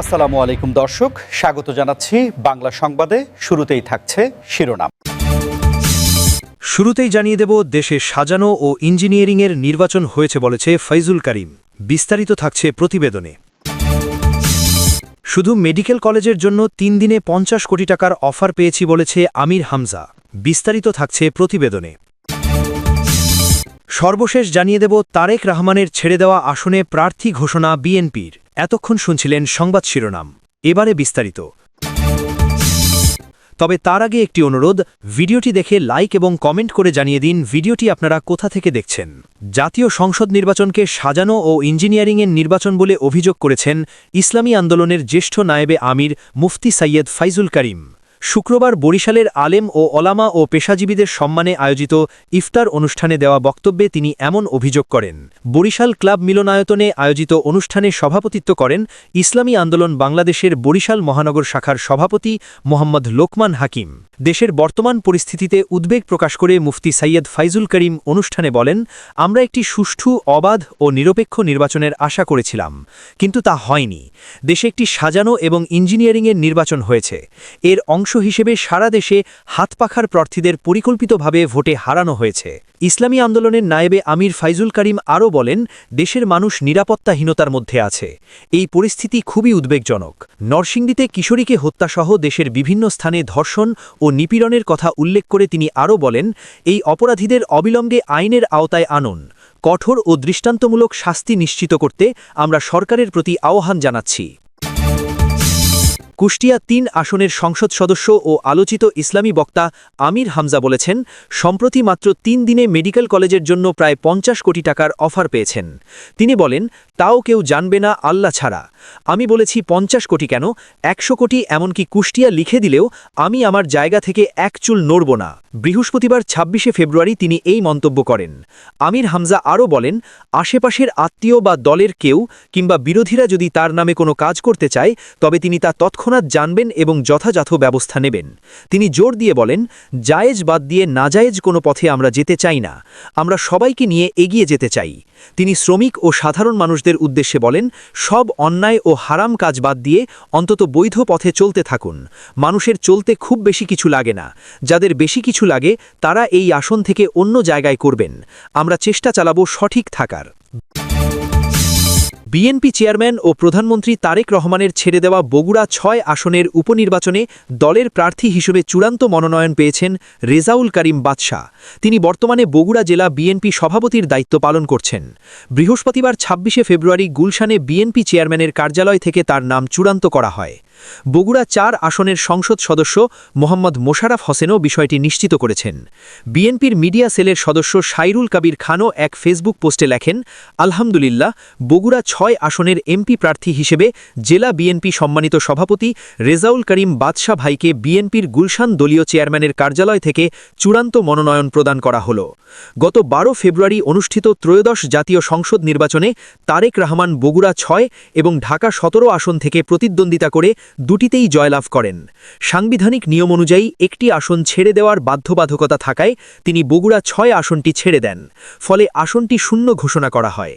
আসসালামু আলাইকুম দর্শক, স্বাগত জানাচ্ছি বাংলা সংবাদে। শুরুতেই থাকছে শিরোনাম। শুরুতেই জানিয়ে দেব, দেশে সাজানো ও ইঞ্জিনিয়ারিংয়ের নির্বাচন হয়েছে বলেছে ফাইজুল করিম। বিস্তারিত থাকছে প্রতিবেদনে। শুধু মেডিকেল কলেজের জন্য ৩ দিনে ৫০ কোটি টাকার অফার পেয়েছি বলেছে আমির হামজা। বিস্তারিত থাকছে প্রতিবেদনে। সর্বশেষ জানিয়ে দেব, তারেক রহমানের ছেড়ে দেওয়া আসনে প্রার্থী ঘোষণা বিএনপির। এতক্ষণ শুনছিলেন সংবাদ শিরোনাম, এবারে বিস্তারিত। তবে তার আগে একটি অনুরোধ, ভিডিওটি দেখে লাইক এবং কমেন্ট করে জানিয়ে দিন ভিডিওটি আপনারা কোথা থেকে দেখছেন। জাতীয় সংসদ নির্বাচনকে সাজানো ও ইঞ্জিনিয়ারিংয়ের নির্বাচন বলে অভিযোগ করেছেন ইসলামী আন্দোলনের জ্যেষ্ঠ নায়েবে আমির মুফতি সৈয়দ ফাইজুল করিম। শুক্রবার বরিশালের আলেম ও ওলামা ও পেশাজীবীদের সম্মানে আয়োজিত ইফতার অনুষ্ঠানে দেওয়া বক্তব্যে তিনি এমন অভিযোগ করেন। বরিশাল ক্লাব মিলনায়তনে আয়োজিত অনুষ্ঠানে সভাপতিত্ব করেন ইসলামী আন্দোলন বাংলাদেশের বরিশাল মহানগর শাখার সভাপতি মোহাম্মদ লোকমান হাকিম। দেশের বর্তমান পরিস্থিতিতে উদ্বেগ প্রকাশ করে মুফতি সৈয়দ ফাইজুল করিম অনুষ্ঠানে বলেন, আমরা একটি সুষ্ঠু, অবাধ ও নিরপেক্ষ নির্বাচনের আশা করেছিলাম, কিন্তু তা হয়নি। দেশে একটি সাজানো এবং ইঞ্জিনিয়ারিংয়ের নির্বাচন হয়েছে। এর অংশ হিসেবে সারা দেশে হাতপাখার প্রার্থীদের পরিকল্পিতভাবে ভোটে হারানো হয়েছে। ইসলামী আন্দোলনের নায়েবে আমির ফাইজুল করিম আরও বলেন, দেশের মানুষ নিরাপত্তাহীনতার মধ্যে আছে। এই পরিস্থিতি খুবই উদ্বেগজনক। নরসিংদীতে কিশোরীকে হত্যাসহ দেশের বিভিন্ন স্থানে ধর্ষণ ও নিপীড়নের কথা উল্লেখ করে তিনি আরও বলেন, এই অপরাধীদের অবিলম্বে আইনের আওতায় আনুন। কঠোর ও দৃষ্টান্তমূলক শাস্তি নিশ্চিত করতে আমরা সরকারের প্রতি আহ্বান জানাচ্ছি। কুষ্টিয়া ৩ আসনের সংসদ সদস্য ও আলোচিত ইসলামী বক্তা আমির হামজা বলেছেন, সম্প্রতি মাত্র ৩ দিনে মেডিকেল কলেজের জন্য প্রায় ৫০ কোটি টাকার অফার পেয়েছেন। তিনি বলেন, তাও কেউ জানবে না আল্লাহ ছাড়া। আমি বলেছি ৫০ কোটি কেন, ১০০ কোটি, এমনকি কুষ্টিয়া লিখে দিলেও আমি আমার জায়গা থেকে এক চুল নড়ব না। বৃহস্পতিবার ২৬শে ফেব্রুয়ারি তিনি এই মন্তব্য করেন। আমির হামজা আরও বলেন, আশেপাশের আত্মীয় বা দলের কেউ কিংবা বিরোধীরা যদি তার নামে কোনো কাজ করতে চায়, তবে তিনি তা তৎক্ষণাৎ জানবেন এবং যথাযথ ব্যবস্থা নেবেন। তিনি জোর দিয়ে বলেন, জায়েজ বাদ দিয়ে নাজায়েজ কোনো পথে আমরা যেতে চাই না। আমরা সবাইকে নিয়ে এগিয়ে যেতে চাই। তিনি শ্রমিক ও সাধারণ মানুষদের উদ্দেশ্যে বলেন, সব অন্যায় ও হারাম কাজ বাদ দিয়ে অন্তত বৈধ পথে চলতে থাকুন। মানুষের চলতে খুব বেশি কিছু লাগে না। যাদের বেশি কিছু লাগে তারা এই আসন থেকে অন্য জায়গায় করবেন। আমরা চেষ্টা চালাবো সঠিক থাকার। বিএনপি চেয়ারম্যান ও প্রধানমন্ত্রী তারেক রহমানের ছেড়ে দেওয়া বগুড়া ৬ আসনের উপনির্বাচনে দলের প্রার্থী হিসেবে চূড়ান্ত মনোনয়ন পেয়েছেন রেজাউল করিম বাদশাহ। তিনি বর্তমানে বগুড়া জেলা বিএনপি সভাপতির দায়িত্ব পালন করছেন। বৃহস্পতিবার ২৬শে ফেব্রুয়ারি গুলশানে বিএনপি চেয়ারম্যানের কার্যালয় থেকে তার নাম চূড়ান্ত করা হয়। বগুড়া ৪ আসনের সংসদ সদস্য মোহাম্মদ মোশাররফ হোসেনও বিষয়টি নিশ্চিত করেছেন। বিএনপির মিডিয়া সেলের সদস্য সাইরুল কবির খানও এক ফেসবুক পোস্টে লেখেন, আলহামদুলিল্লাহ, বগুড়া ৬ আসনের এমপি প্রার্থী হিসেবে জেলা বিএনপি সম্মানিত সভাপতি রেজাউল করিম বাদশাহ ভাইকে বিএনপির গুলশান দলীয় চেয়ারম্যানের কার্যালয় থেকে চূড়ান্ত মনোনয়ন প্রদান করা হল। গত ১২ ফেব্রুয়ারি অনুষ্ঠিত ত্রয়োদশ জাতীয় সংসদ নির্বাচনে তারেক রহমান বগুড়া ৬ এবং ঢাকা ১৭ আসন থেকে প্রতিদ্বন্দ্বিতা করে দুটিতেই জয়লাভ করেন। সাংবিধানিক নিয়ম অনুযায়ী একটি আসন ছেড়ে দেওয়ার বাধ্যবাধকতা থাকায় তিনি বগুড়া ৬ আসনটি ছেড়ে দেন। ফলে আসনটি শূন্য ঘোষণা করা হয়।